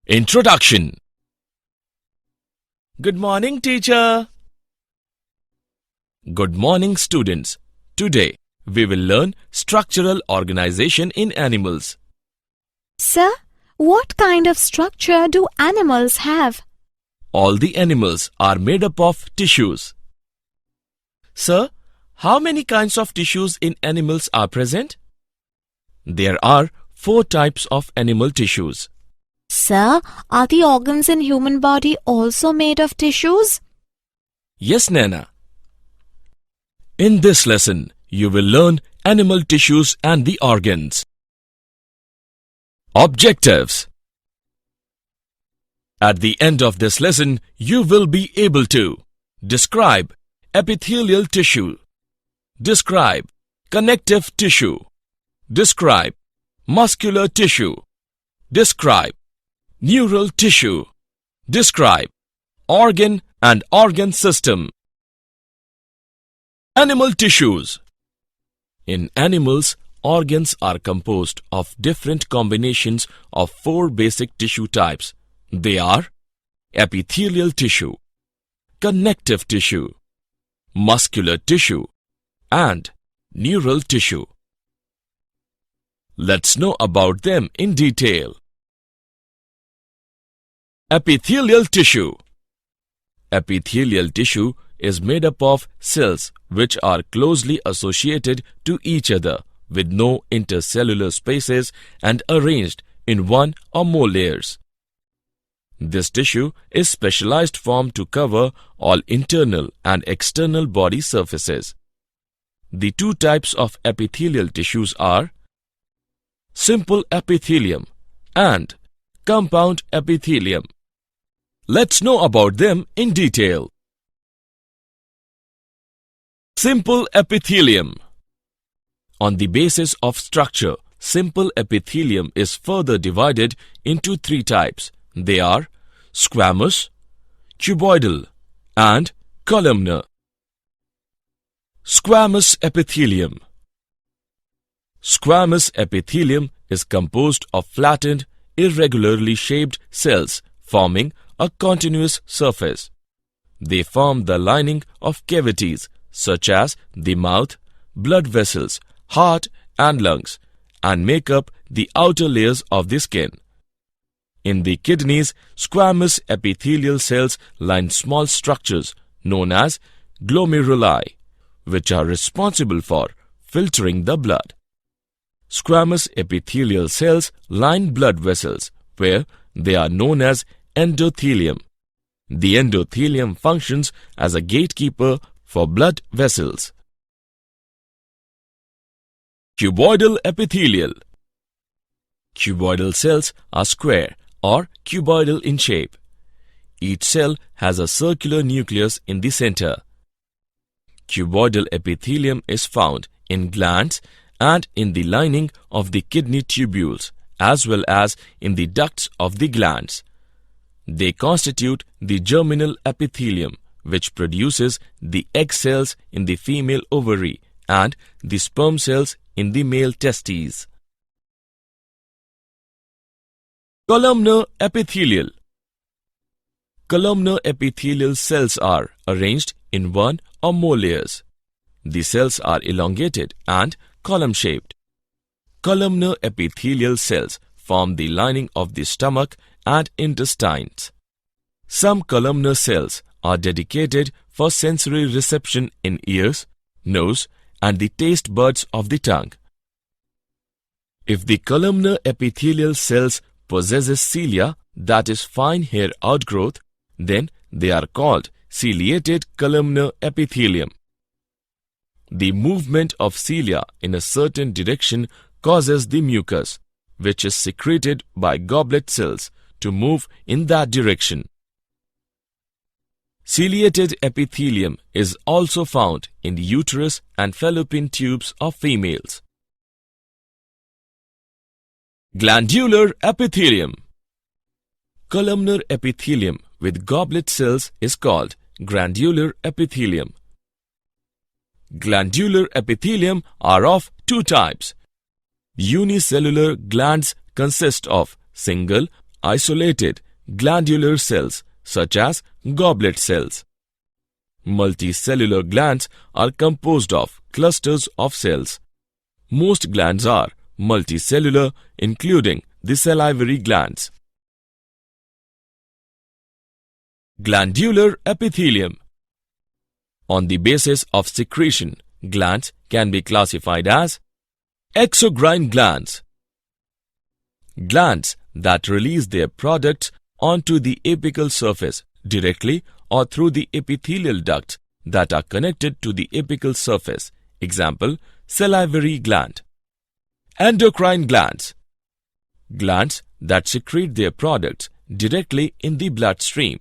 Introduction. Good morning, teacher. Good morning, students. Today, we will learn structural organization in animals. Sir, what kind of structure do animals have? All the animals are made up of tissues. Sir, how many kinds of tissues in animals are present? There are 4 types of animal tissues. Sir, are the organs in human body also made of tissues? Yes, Nana. In this lesson, you will learn animal tissues and the organs. Objectives. At the end of this lesson, you will be able to describe epithelial tissue, describe connective tissue, describe muscular tissue, describe neural tissue, describe organ and organ system. Animal tissues. In animals, organs are composed of different combinations of 4 basic tissue types. They are epithelial tissue, connective tissue, muscular tissue, and neural tissue. Let's know about them in detail. Epithelial tissue. Epithelial tissue is made up of cells which are closely associated to each other with no intercellular spaces and arranged in 1 or more layers. This tissue is specialized form to cover all internal and external body surfaces. The 2 types of epithelial tissues are simple epithelium and compound epithelium. Let's know about them in detail. Simple epithelium. On the basis of structure, simple epithelium is further divided into 3 types. They are squamous, cuboidal, and columnar. Squamous epithelium. Squamous epithelium is composed of flattened, irregularly shaped cells forming a continuous surface. They form the lining of cavities such as the mouth, blood vessels, heart and lungs, and make up the outer layers of the skin. In the kidneys, squamous epithelial cells line small structures known as glomeruli, which are responsible for filtering the blood. Squamous epithelial cells line blood vessels, where they are known as endothelium. The endothelium functions as a gatekeeper for blood vessels. Cuboidal epithelial. Cuboidal cells are square or cuboidal in shape. Each cell has a circular nucleus in the center. Cuboidal epithelium is found in glands and in the lining of the kidney tubules, as well as in the ducts of the glands. They constitute the germinal epithelium, which produces the egg cells in the female ovary and the sperm cells in the male testes. Columnar epithelial. Columnar epithelial cells are arranged in 1 or more layers. The cells are elongated and column-shaped. Columnar epithelial cells form the lining of the stomach and intestines. Some columnar cells are dedicated for sensory reception in ears, nose, and the taste buds of the tongue. If the columnar epithelial cells possesses cilia, that is fine hair outgrowth, then they are called ciliated columnar epithelium. The movement of cilia in a certain direction causes the mucus, which is secreted by goblet cells, to move in that direction. Ciliated epithelium is also found in the uterus and fallopian tubes of females. Glandular epithelium. Columnar epithelium with goblet cells is called glandular epithelium. Glandular epithelium are of 2 types. Unicellular glands consist of single isolated glandular cells such as goblet cells. Multicellular glands are composed of clusters of cells. Most glands are multicellular, including the salivary glands. Glandular epithelium. On the basis of secretion, glands can be classified as exocrine glands, glands that release their products onto the apical surface directly or through the epithelial ducts that are connected to the apical surface. Example, salivary gland. Endocrine glands, glands that secrete their products directly in the bloodstream.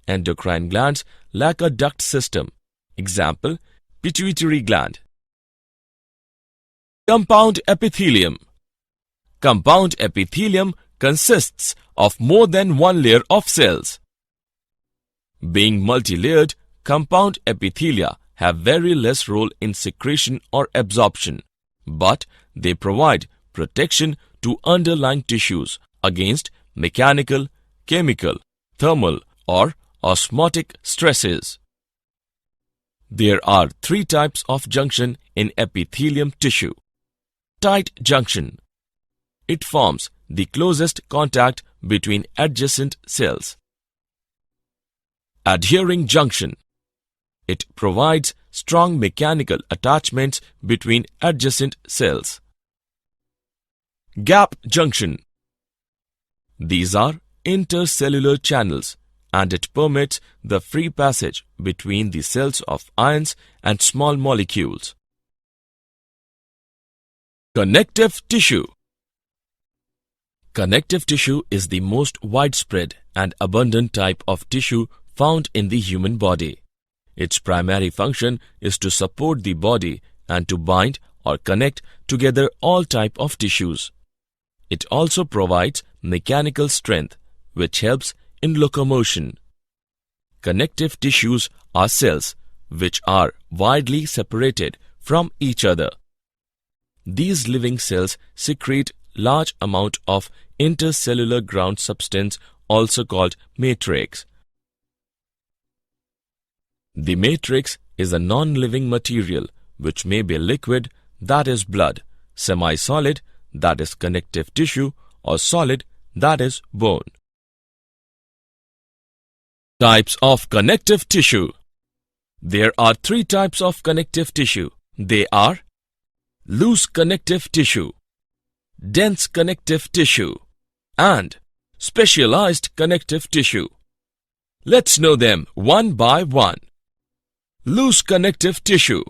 Endocrine glands lack a duct system. Example, pituitary gland. Compound epithelium. Compound epithelium consists of more than one layer of cells. Being multi-layered, compound epithelia have very less role in secretion or absorption, but they provide protection to underlying tissues against mechanical, chemical, thermal, or osmotic stresses. There are three types of junction in epithelium tissue. Tight junction. It forms the closest contact between adjacent cells. Adhering junction. It provides strong mechanical attachments between adjacent cells. Gap junction. These are intercellular channels, and it permits the free passage between the cells of ions and small molecules. Connective tissue. Connective tissue is the most widespread and abundant type of tissue found in the human body. Its primary function is to support the body and to bind or connect together all types of tissues. It also provides mechanical strength, which helps in locomotion. Connective tissues are cells which are widely separated from each other. These living cells secrete large amount of intercellular ground substance, also called matrix. The matrix is a non-living material which may be liquid, that is blood, semi-solid, that is connective tissue, or solid, that is bone. Types of connective tissue. There are three types of connective tissue. They are loose connective tissue, dense connective tissue, and specialized connective tissue. Let's know them one by one. Loose connective tissue.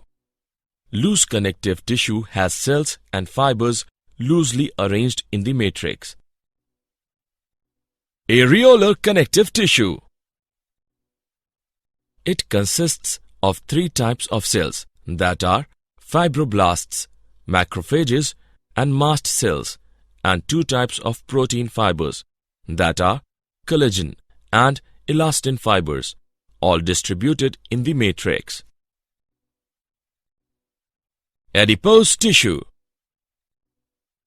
Loose connective tissue has cells and fibers loosely arranged in the matrix. Areolar connective tissue. It consists of three types of cells, that are fibroblasts, macrophages, and mast cells, and two types of protein fibers, that are collagen and elastin fibers, all distributed in the matrix. Adipose tissue.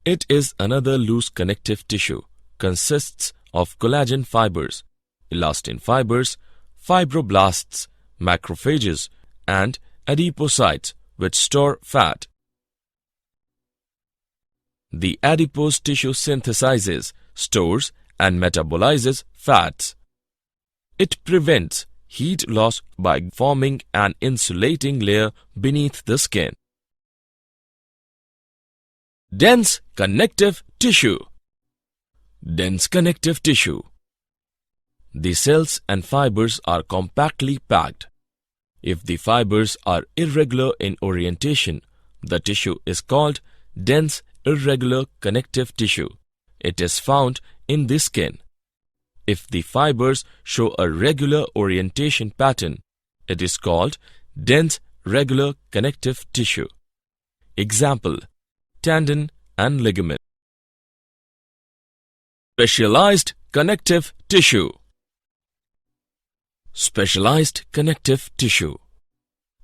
It is another loose connective tissue, consists of collagen fibers, elastin fibers, fibroblasts, macrophages, and adipocytes which store fat. The adipose tissue synthesizes, stores, and metabolizes fats. It prevents heat loss by forming an insulating layer beneath the skin. Dense connective tissue. Dense connective tissue. The cells and fibers are compactly packed. If the fibers are irregular in orientation, the tissue is called dense irregular connective tissue. It is found in the skin. If the fibers show a regular orientation pattern, it is called dense regular connective tissue. Example, tendon and ligament. Specialized connective tissue. Specialized connective tissue.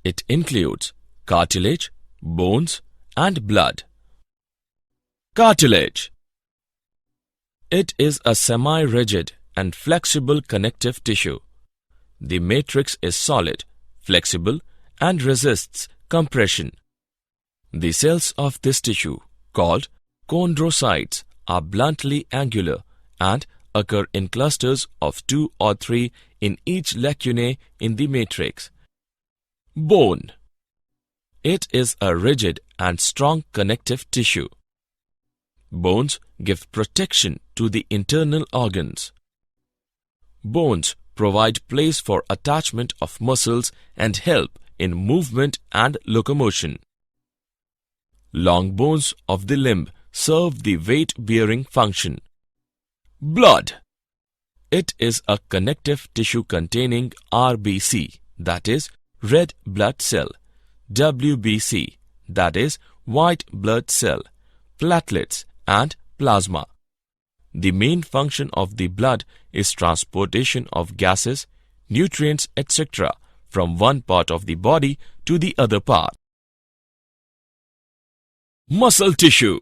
It includes cartilage, bones, and blood. Cartilage. It is a semi-rigid and flexible connective tissue. The matrix is solid, flexible, and resists compression. The cells of this tissue, called chondrocytes, are bluntly angular and occur in clusters of 2 or 3 in each lacunae in the matrix. Bone. It is a rigid and strong connective tissue. Bones give protection to the internal organs. Bones provide place for attachment of muscles and help in movement and locomotion. Long bones of the limb serve the weight-bearing function. Blood. It is a connective tissue containing RBC, that is, red blood cell, WBC, that is, white blood cell, platelets, and plasma. The main function of the blood is transportation of gases, nutrients, etc. from one part of the body to the other part. Muscle tissue.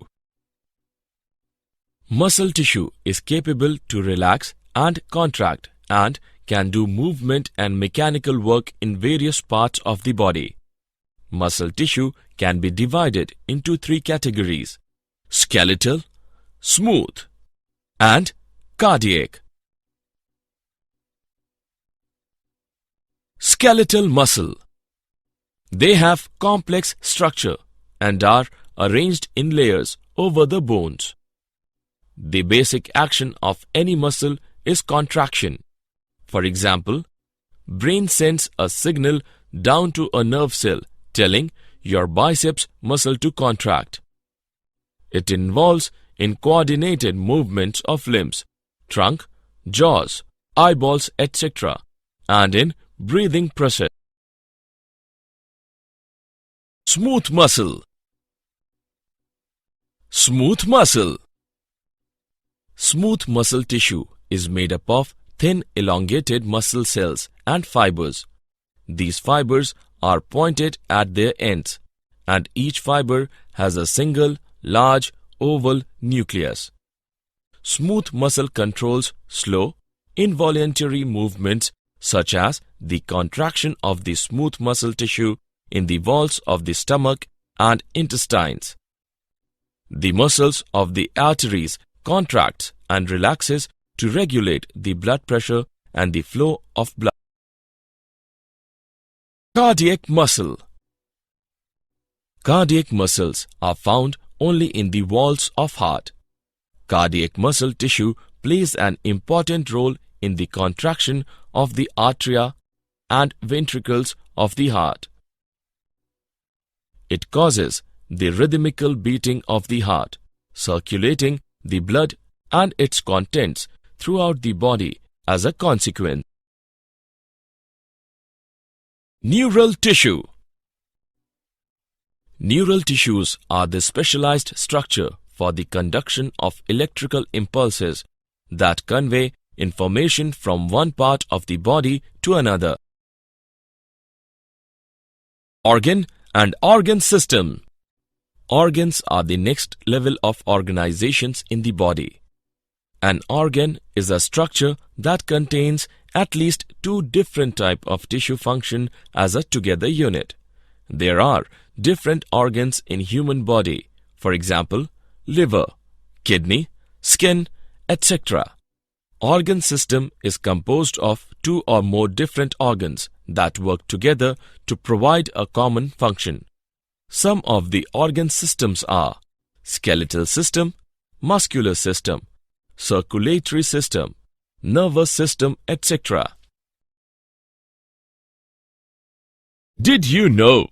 Muscle tissue is capable to relax and contract and can do movement and mechanical work in various parts of the body. Muscle tissue can be divided into 3 categories: skeletal, smooth, and cardiac. Skeletal muscle. They have complex structure and are arranged in layers over the bones. The basic action of any muscle is contraction. For example, brain sends a signal down to a nerve cell telling your biceps muscle to contract. It involves in coordinated movements of limbs, trunk, jaws, eyeballs, etc. and in breathing process. Smooth muscle. Smooth muscle. Smooth muscle tissue is made up of thin elongated muscle cells and fibers. These fibers are pointed at their ends, and each fiber has a single, large, oval nucleus. Smooth muscle controls slow, involuntary movements such as the contraction of the smooth muscle tissue in the walls of the stomach and intestines. The muscles of the arteries contracts and relaxes to regulate the blood pressure and the flow of blood. Cardiac muscle. Cardiac muscles are found only in the walls of heart. Cardiac muscle tissue plays an important role in the contraction of the atria and ventricles of the heart. It causes the rhythmical beating of the heart, circulating the blood and its contents throughout the body as a consequence. Neural tissue. Neural tissues are the specialized structure for the conduction of electrical impulses that convey information from one part of the body to another. Organ and organ system. Organs are the next level of organizations in the body. An organ is a structure that contains at least 2 different types of tissue function as a together unit. There are different organs in human body, for example, liver, kidney, skin, etc. Organ system is composed of 2 or more different organs that work together to provide a common function. Some of the organ systems are skeletal system, muscular system, circulatory system, nervous system, etc. Did you know?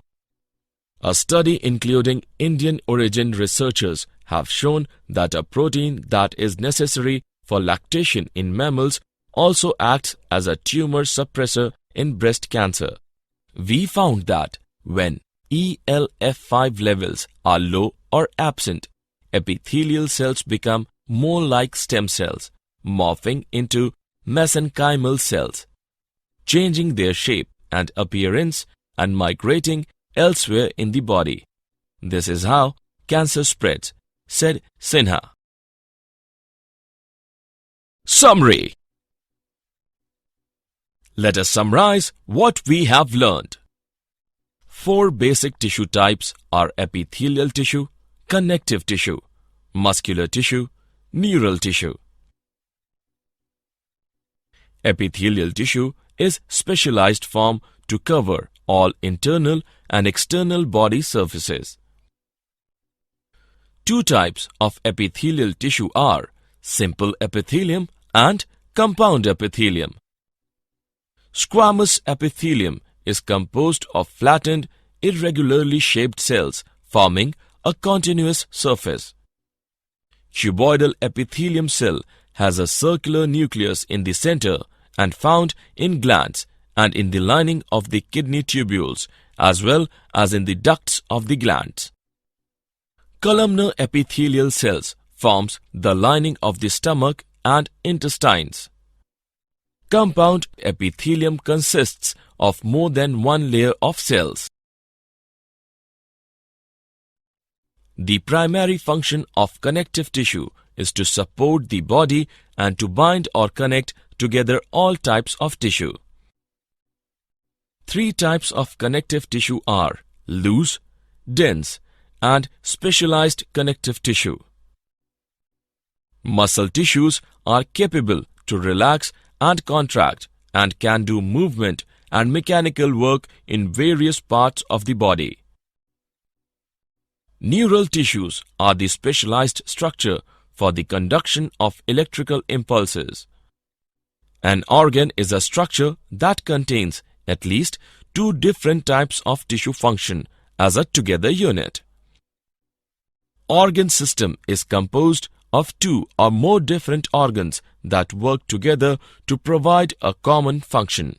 A study including Indian origin researchers have shown that a protein that is necessary for lactation in mammals also acts as a tumor suppressor in breast cancer. We found that when ELF5 levels are low or absent, epithelial cells become more like stem cells, morphing into mesenchymal cells, changing their shape and appearance and migrating elsewhere in the body. This is how cancer spreads, said Sinha. Summary. Let us summarize what we have learned. 4 basic tissue types are epithelial tissue, connective tissue, muscular tissue, neural tissue. Epithelial tissue is specialized form to cover all internal and external body surfaces. 2 types of epithelial tissue are simple epithelium and compound epithelium. Squamous epithelium is composed of flattened, irregularly shaped cells forming a continuous surface. Cuboidal epithelium cell has a circular nucleus in the center and found in glands and in the lining of the kidney tubules as well as in the ducts of the glands. Columnar epithelial cells forms the lining of the stomach and intestines. Compound epithelium consists of more than one layer of cells. The primary function of connective tissue is to support the body and to bind or connect together all types of tissue. 3 types of connective tissue are loose, dense, and specialized connective tissue. Muscle tissues are capable to relax and contract and can do movement and mechanical work in various parts of the body. Neural tissues are the specialized structure for the conduction of electrical impulses. An organ is a structure that contains at least 2 different types of tissue function as a together unit. Organ system is composed of 2 or more different organs that work together to provide a common function.